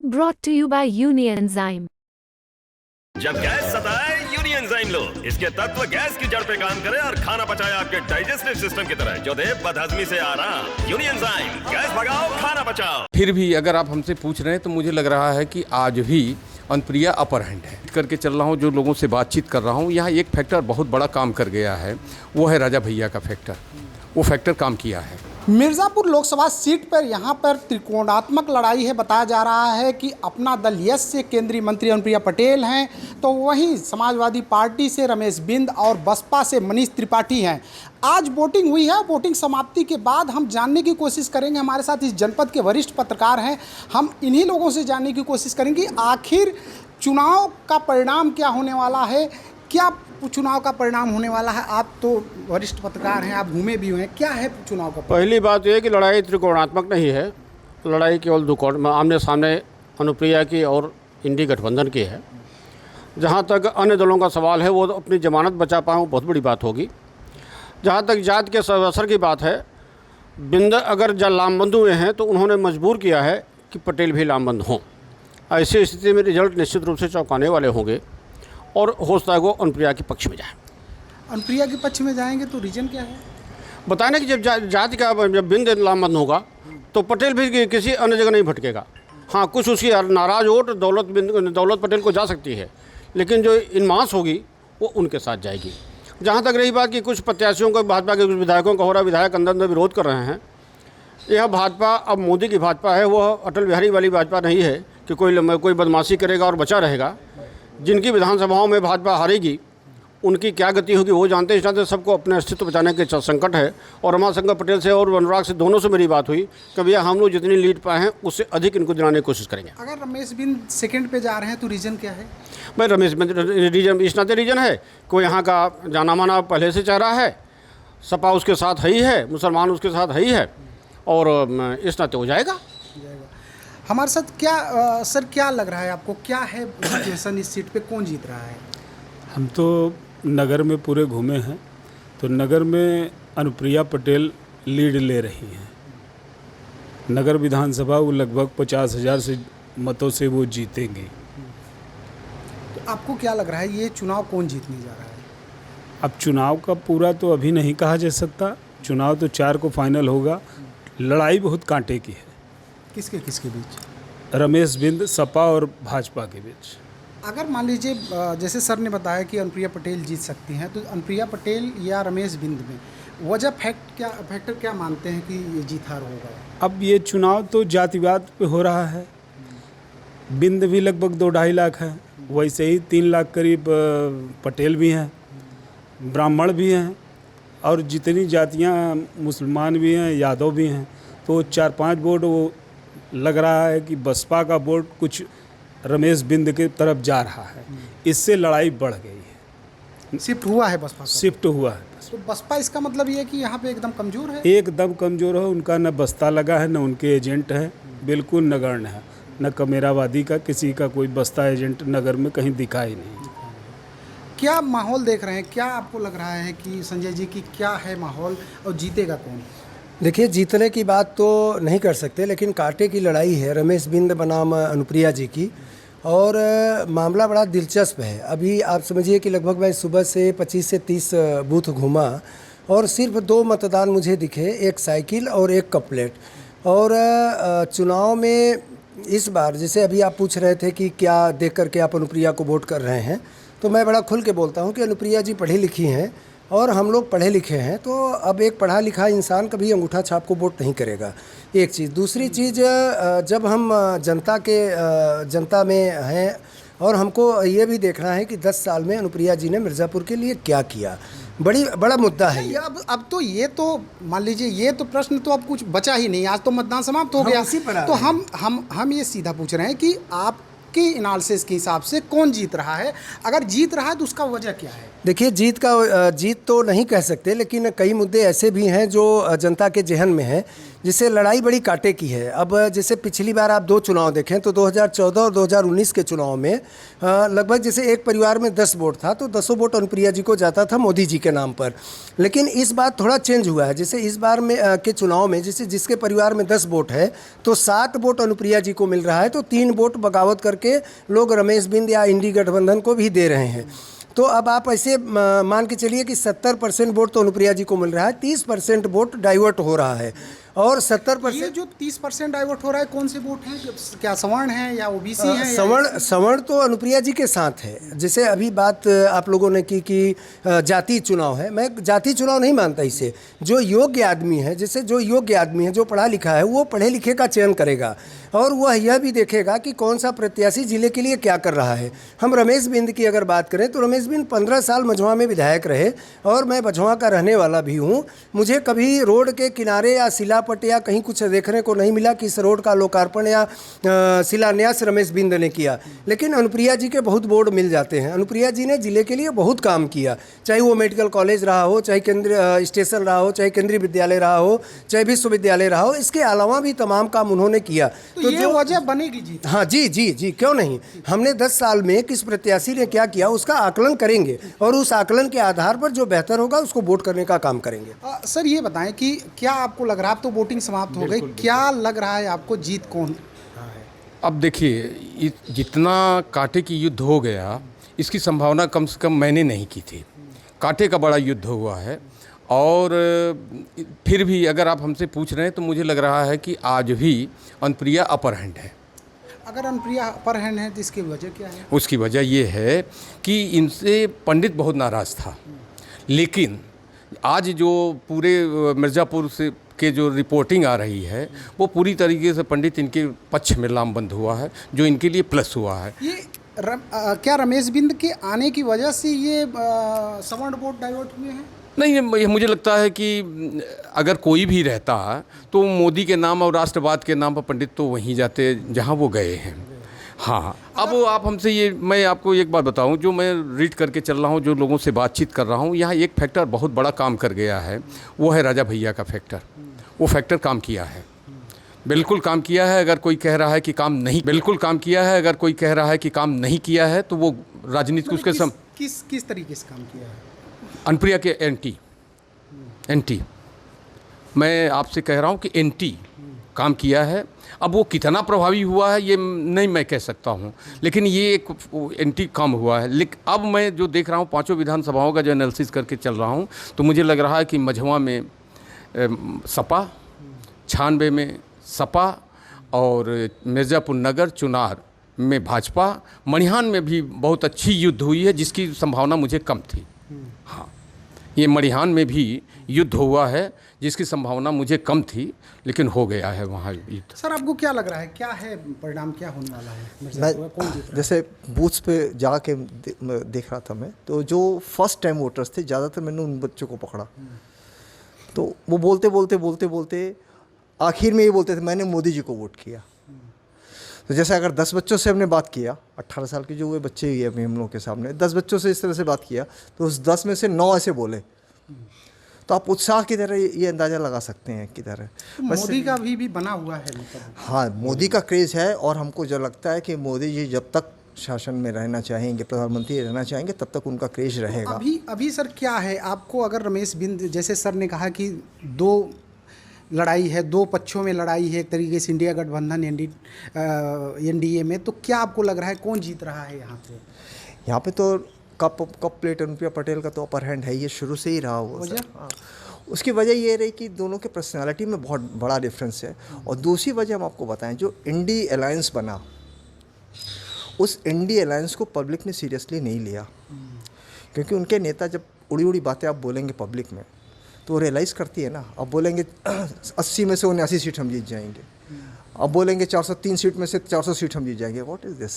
Brought to you by Unienzyme. जब gas सताए यूनियनजाइम लो। इसके तत्व गैस की जड़ पे काम करे और खाना पचाए आपके डाइजेस्टिव सिस्टम की तरह, जो दे बदहजमी से आराम। यूनियनजाइम, गैस भगाओ, खाना बचाओ। फिर भी अगर आप हमसे पूछ रहे हैं तो मुझे लग रहा है कि आज भी अनुप्रिया अपर हैंड है। करके चल रहा हूँ, जो लोगों से बातचीत कर रहा हूँ, यहाँ एक फैक्टर बहुत बड़ा काम कर गया है, वो है राजा भैया का फैक्टर। वो फैक्टर काम किया है। मिर्ज़ापुर लोकसभा सीट पर यहाँ पर त्रिकोणात्मक लड़ाई है। बताया जा रहा है कि अपना दल यस से केंद्रीय मंत्री अनुप्रिया पटेल हैं, तो वहीं समाजवादी पार्टी से रमेश बिंद और बसपा से मनीष त्रिपाठी हैं। आज वोटिंग हुई है। वोटिंग समाप्ति के बाद हम जानने की कोशिश करेंगे, हमारे साथ इस जनपद के वरिष्ठ पत्रकार हैं, हम इन्हीं लोगों से जानने की कोशिश करेंगे आखिर चुनाव का परिणाम क्या होने वाला है, क्या चुनाव का परिणाम होने वाला है। आप तो वरिष्ठ पत्रकार हैं, आप घूमे भी हुए हैं, क्या है चुनाव का परिणाम? पहली बात यह है कि लड़ाई त्रिकोणात्मक नहीं है, लड़ाई केवल दो कोण में आमने सामने अनुप्रिया की और इंडी गठबंधन की है। जहाँ तक अन्य दलों का सवाल है, वो तो अपनी जमानत बचा पाऊँ बहुत बड़ी बात होगी। जहाँ तक जात के असर की बात है, बिंद अगर लामबंद हुए हैं तो उन्होंने मजबूर किया है कि पटेल भी लामबंद हों। ऐसी स्थिति में रिजल्ट निश्चित रूप से चौंकाने वाले होंगे और हो सकता है वो अनुप्रिया के पक्ष में जाए। अनुप्रिया के पक्ष में जाएंगे तो रीजन क्या है? बताएं कि जब जाति का जब बिंद लामबंद होगा तो पटेल भी किसी अन्य जगह नहीं भटकेगा। हाँ, कुछ उसकी नाराज़ वोट दौलत पटेल को जा सकती है, लेकिन जो इनमास होगी वो उनके साथ जाएगी। जहाँ तक रही बात कि कुछ प्रत्याशियों को, भाजपा के कुछ विधायकों का हो रहा, विधायक अंदर में विरोध कर रहे हैं। यह भाजपा अब मोदी की भाजपा है, वह अटल बिहारी वाली भाजपा नहीं है कि कोई बदमाशी करेगा और बचा रहेगा। जिनकी विधानसभाओं में भाजपा हारेगी उनकी क्या गति होगी वो जानते हैं। इस नाते सबको अपने अस्तित्व बचाने के संकट है। और रमाशंकर पटेल से और अनुराग से दोनों से मेरी बात हुई कि भैया हम लोग जितनी लीड पाए हैं उससे अधिक इनको दिलाने की कोशिश करेंगे। अगर रमेश बिंद सेकंड पे जा रहे हैं तो रीजन क्या है? भाई रमेश बिंद रीजन इस नाते रीजन है, कोई यहाँ का जाना माना पहले से चेहरा है, सपा उसके साथ ही है, मुसलमान उसके साथ ही है, और इस नाते हो जाएगा। हमारे साथ क्या सर क्या लग रहा है आपको, क्या है सिचुएशन इस सीट पे, कौन जीत रहा है? हम तो नगर में पूरे घूमे हैं, तो नगर में अनुप्रिया पटेल लीड ले रही हैं। नगर विधानसभा वो लगभग 50,000 से मतों से वो जीतेंगी। तो आपको क्या लग रहा है ये चुनाव कौन जीतने जा रहा है? अब चुनाव का पूरा तो अभी नहीं कहा जा सकता, चुनाव तो 4 को फाइनल होगा। लड़ाई बहुत कांटे की है। किसके बीच? रमेश बिंद सपा और भाजपा के बीच। अगर मान लीजिए जैसे सर ने बताया कि अनुप्रिया पटेल जीत सकती हैं, तो अनुप्रिया पटेल या रमेश बिंद में वजह फैक्टर क्या मानते हैं कि ये जीत हार होगा? अब ये चुनाव तो जातिवाद पे हो रहा है। बिंद भी लगभग 2-2.5 लाख है, वैसे ही 3 लाख करीब पटेल भी हैं, ब्राह्मण भी हैं, और जितनी जातियां मुसलमान भी हैं, यादव भी हैं, तो 4-5 वोट वो लग रहा है कि बसपा का वोट कुछ रमेश बिंद की तरफ जा रहा है। इससे लड़ाई बढ़ गई है। शिफ्ट हुआ है बसपा? शिफ्ट हुआ है। तो बसपा इसका मतलब ये है कि यहाँ पे एकदम कमज़ोर है? एकदम कमज़ोर है। उनका न बस्ता लगा है, न उनके एजेंट है, बिल्कुल नगण्य है। न कमेरावादी का किसी का कोई बस्ता एजेंट नगर में कहीं दिखा ही नहीं। क्या माहौल देख रहे हैं, क्या आपको लग रहा है कि संजय जी की क्या है माहौल, और जीतेगा कौन? देखिए, जीतने की बात तो नहीं कर सकते, लेकिन कांटे की लड़ाई है रमेश बिंद बनाम अनुप्रिया जी की, और मामला बड़ा दिलचस्प है। अभी आप समझिए कि लगभग मैं सुबह से 25 से 30 बूथ घूमा और सिर्फ 2 मतदान मुझे दिखे, एक साइकिल और एक कपलेट। और चुनाव में इस बार जैसे अभी आप पूछ रहे थे कि क्या देख करके आप अनुप्रिया को वोट कर रहे हैं, तो मैं बड़ा खुल के बोलता हूँ कि अनुप्रिया जी पढ़ी लिखी हैं और हम लोग पढ़े लिखे हैं। तो अब एक पढ़ा लिखा इंसान कभी अंगूठा छाप को वोट नहीं करेगा, एक चीज़। दूसरी चीज़, जब हम जनता में हैं और हमको ये भी देखना है कि 10 साल में अनुप्रिया जी ने मिर्ज़ापुर के लिए क्या किया, बड़ा मुद्दा है ये। अब तो ये तो मान लीजिए, ये तो प्रश्न तो अब कुछ बचा ही नहीं। आज तो मतदान समाप्त हो गया, तो हम ये सीधा पूछ रहे हैं कि आप के एनालिसिस के हिसाब से कौन जीत रहा है? अगर जीत रहा है तो उसका वजह क्या है? देखिए, जीत तो नहीं कह सकते, लेकिन कई मुद्दे ऐसे भी हैं जो जनता के जहन में हैं। जिससे लड़ाई बड़ी कांटे की है। अब जैसे पिछली बार आप 2 चुनाव देखें तो 2014 और 2019 के चुनाव में लगभग जैसे एक परिवार में 10 वोट था तो 10 वोट अनुप्रिया जी को जाता था मोदी जी के नाम पर। लेकिन इस बार थोड़ा चेंज हुआ है। जैसे इस बार में के चुनाव में जैसे जिसके परिवार में 10 वोट है तो 7 वोट अनुप्रिया जी को मिल रहा है, तो 3 वोट बगावत करके लोग रमेश बिंद या इंडी गठबंधन को भी दे रहे हैं। तो अब आप ऐसे मान के चलिए कि 70% वोट तो अनुप्रिया जी को मिल रहा है, 30% वोट डाइवर्ट हो रहा है और 70% ये जो 30% डाइवर्ट हो रहा है कौन से वोट हैं? क्या सवर्ण हैं या ओबीसी हैं? सवर्ण तो अनुप्रिया जी के साथ है। जैसे अभी बात आप लोगों ने की कि जाति चुनाव है, मैं जाति चुनाव नहीं मानता इसे। जो योग्य आदमी है, जैसे जो योग्य आदमी है, जो पढ़ा लिखा है, वो पढ़े लिखे का चयन करेगा और वह यह भी देखेगा कि कौन सा प्रत्याशी जिले के लिए क्या कर रहा है। हम रमेश बिंद की अगर बात करें तो रमेश बिंद 15 साल मझवा में विधायक रहे और मैं मझवा का रहने वाला भी हूँ। मुझे कभी रोड के किनारे या शिलापट या कहीं कुछ देखने को नहीं मिला कि इस रोड का लोकार्पण या शिलान्यास रमेश बिंद ने किया। लेकिन अनुप्रिया जी के बहुत बोर्ड मिल जाते हैं। अनुप्रिया जी ने जिले के लिए बहुत काम किया, चाहे वो मेडिकल कॉलेज रहा हो, चाहे केंद्रीय स्टेशन रहा हो, चाहे केंद्रीय विद्यालय रहा हो, चाहे विश्वविद्यालय रहा हो। इसके अलावा भी तमाम काम उन्होंने किया। तो ये वजह बनेगी जी? हाँ जी जी जी, क्यों नहीं। हमने 10 साल में किस प्रत्याशी ने क्या किया उसका आकलन करेंगे और उस आकलन के आधार पर जो बेहतर होगा उसको वोट करने का काम करेंगे। सर ये बताएं कि क्या आपको लग रहा है, अब तो वोटिंग समाप्त हो गई, क्या लग रहा है आपको जीत कौन? अब देखिए, जितना कांटे की युद्ध हो गया इसकी संभावना कम से कम मैंने नहीं की थी। कांटे का बड़ा युद्ध हुआ है और फिर भी अगर आप हमसे पूछ रहे हैं तो मुझे लग रहा है कि आज भी अनुप्रिया अपर हैंड है। अगर अनुप्रिया अपर हैंड है तो इसकी वजह क्या है? उसकी वजह ये है कि इनसे पंडित बहुत नाराज़ था, लेकिन आज जो पूरे मिर्ज़ापुर से के जो रिपोर्टिंग आ रही है वो पूरी तरीके से पंडित इनके पक्ष में लामबंद हुआ है, जो इनके लिए प्लस हुआ है। ये क्या रमेश बिंद के आने की वजह से ये सवर्ण वोट डाइवर्ट हुए हैं? नहीं, मुझे लगता है कि अगर कोई भी रहता तो मोदी के नाम और राष्ट्रवाद के नाम पर पंडित तो वहीं जाते जहां वो गए हैं। हाँ, अब आप हमसे ये, मैं आपको एक बात बताऊं, जो मैं रीड करके चल रहा हूं, जो लोगों से बातचीत कर रहा हूं, यहाँ एक फैक्टर बहुत बड़ा काम कर गया है, वो है राजा भैया का फैक्टर। वो फैक्टर काम किया है, बिल्कुल काम किया है। अगर कोई कह रहा है कि काम नहीं, बिल्कुल काम किया है। अगर कोई कह रहा है कि काम नहीं किया है तो वो राजनीति उसके किस तरीके से काम किया है? अनुप्रिया के एंटी मैं आपसे कह रहा हूँ कि एंटी काम किया है। अब वो कितना प्रभावी हुआ है ये नहीं मैं कह सकता हूँ, लेकिन ये एक एंटी काम हुआ है। लेकिन अब मैं जो देख रहा हूँ, 5 विधानसभाओं का जो एनालिसिस करके चल रहा हूँ, तो मुझे लग रहा है कि मझवा में सपा, 96 में सपा और मिर्ज़ापुर नगर चुनार में भाजपा, मणिहान में भी बहुत अच्छी युद्ध हुई है जिसकी संभावना मुझे कम थी। हाँ, ये मणिहान में भी युद्ध हुआ है जिसकी संभावना मुझे कम थी, लेकिन हो गया है वहाँ युद्ध। सर आपको क्या लग रहा है, क्या है परिणाम, क्या होने वाला है? मैं जैसे बूथ्स पे जाके देख रहा था मैं, तो जो फर्स्ट टाइम वोटर्स थे ज़्यादातर मैंने उन बच्चों को पकड़ा, तो वो बोलते आखिर में ये बोलते थे मैंने मोदी जी को वोट किया। तो जैसे अगर 10 बच्चों से हमने बात किया, 18 साल के जो हुए बच्चे ही हैं हम लोगों के सामने, 10 बच्चों से इस तरह से बात किया तो उस 10 में से 9 ऐसे बोले, तो आप उत्साह की तरह ये अंदाज़ा लगा सकते हैं कि तरह तो मोदी का भी बना हुआ है मतलब। हाँ, मोदी का क्रेज़ है और हमको जो लगता है कि मोदी जी जब तक शासन में रहना चाहेंगे, प्रधानमंत्री रहना चाहेंगे, तब तक उनका क्रेज़ रहेगा। अभी सर क्या है आपको, अगर रमेश बिंद, जैसे सर ने कहा कि 2 लड़ाई है, 2 पक्षों में लड़ाई है एक तरीके से, इंडिया गठबंधन एनडीए में, तो क्या आपको लग रहा है कौन जीत रहा है यहाँ पे? यहाँ पे तो कप प्लेट अनुप्रिया पटेल का तो अपर हैंड है, ये शुरू से ही रहा हुआ। हाँ, उसकी वजह ये रही कि दोनों के पर्सनालिटी में बहुत बड़ा डिफरेंस है। और दूसरी वजह हम आपको बताएं, जो इंडी अलायंस बना, उस इंडी अलायंस को पब्लिक ने सीरियसली नहीं लिया, क्योंकि उनके नेता जब उड़ी उड़ी बातें आप बोलेंगे पब्लिक में तो वो रियलाइज़ करती है ना। अब बोलेंगे 80 में से 79 सीट हम जीत जाएंगे, अब बोलेंगे 403 सीट में से 400 सीट हम जीत जाएंगे, व्हाट इज़ दिस।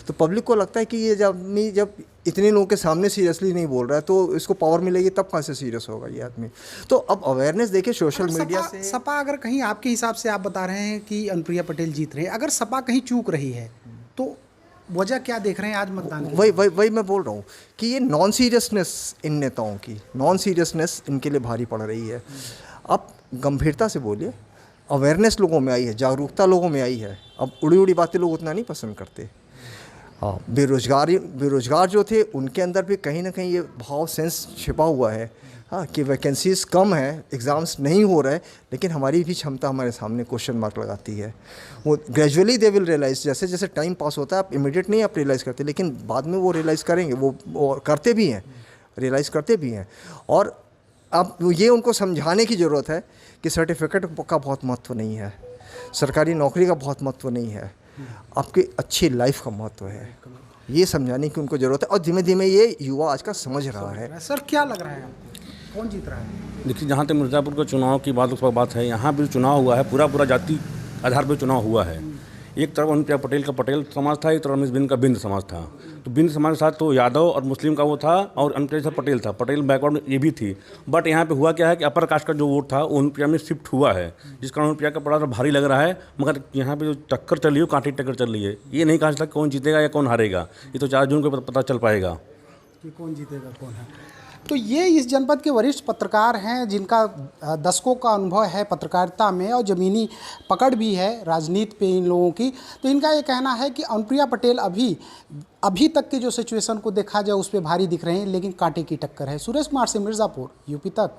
तो पब्लिक को लगता है कि ये जब इतने लोगों के सामने सीरियसली नहीं बोल रहा है तो इसको पावर मिलेगी, तब कहाँ से सीरियस होगा ये आदमी। तो अब अवेयरनेस देखिए सोशल मीडिया से। सपा अगर कहीं आपके हिसाब से, आप बता रहे हैं कि अनुप्रिया पटेल जीत रहे हैं, अगर सपा कहीं चूक रही है तो वजह क्या देख रहे हैं आज मतदान? वही मैं बोल रहा हूँ कि ये नॉन सीरियसनेस, इन नेताओं की नॉन सीरियसनेस इनके लिए भारी पड़ रही है। आप गंभीरता से बोलिए, अवेयरनेस लोगों में आई है, जागरूकता लोगों में आई है। अब उड़ी उड़ी बातें लोग उतना नहीं पसंद करते। हाँ, बेरोजगार जो थे उनके अंदर भी कहीं ना कहीं ये भाव सेंस छिपा हुआ है, हाँ, कि वैकेंसीज कम है, एग्ज़ाम्स नहीं हो रहे, लेकिन हमारी भी क्षमता हमारे सामने क्वेश्चन मार्क लगाती है। वो ग्रेजुअली दे विल रियलाइज़, जैसे जैसे टाइम पास होता है, आप इमीडिएट नहीं आप रियलाइज़ करते, लेकिन बाद में वो रियलाइज़ करेंगे, वो करते भी हैं, रियलाइज़ करते भी हैं। और अब ये उनको समझाने की ज़रूरत है कि सर्टिफिकेट का बहुत महत्व नहीं है, सरकारी नौकरी का बहुत महत्व नहीं है, आपकी अच्छी लाइफ का महत्व है, ये समझाने की उनको ज़रूरत है। और धीमे धीमे ये युवा आज का समझ रहा है। सर क्या लग रहा है आपको, कौन जीत रहा है? देखिए, जहाँ तक मिर्ज़ापुर के चुनाव की बात, उस पर बात है, यहाँ भी चुनाव हुआ है, पूरा जाति आधार पर चुनाव हुआ है। एक तरफ अनुप्रिया पटेल का पटेल समाज था, एक तरफ रमेश बिंद का बिंद समाज था। तो बिंद समाज के साथ तो यादव और मुस्लिम का वो था, और अनुप्रिया से पटेल था, पटेल बैकवर्ड में ये भी थी। बट यहाँ पे हुआ क्या है कि अपर कास्ट का जो वोट था वो अनुप्रिया में शिफ्ट हुआ है, जिस कारण अनुप्रिया का बड़ा भारी लग रहा है। मगर यहाँ पे जो टक्कर चल रही है, कांटे टक्कर चल रही है, ये नहीं कहा जा सकता कौन जीतेगा या कौन हारेगा, ये तो 4 जून को पता चल पाएगा कि कौन जीतेगा कौन है। तो ये इस जनपद के वरिष्ठ पत्रकार हैं जिनका दशकों का अनुभव है पत्रकारिता में और ज़मीनी पकड़ भी है राजनीति पे इन लोगों की। तो इनका ये कहना है कि अनुप्रिया पटेल अभी तक के जो सिचुएशन को देखा जाए उस पर भारी दिख रहे हैं, लेकिन कांटे की टक्कर है। सुरेश कुमार से मिर्ज़ापुर, यूपी तक।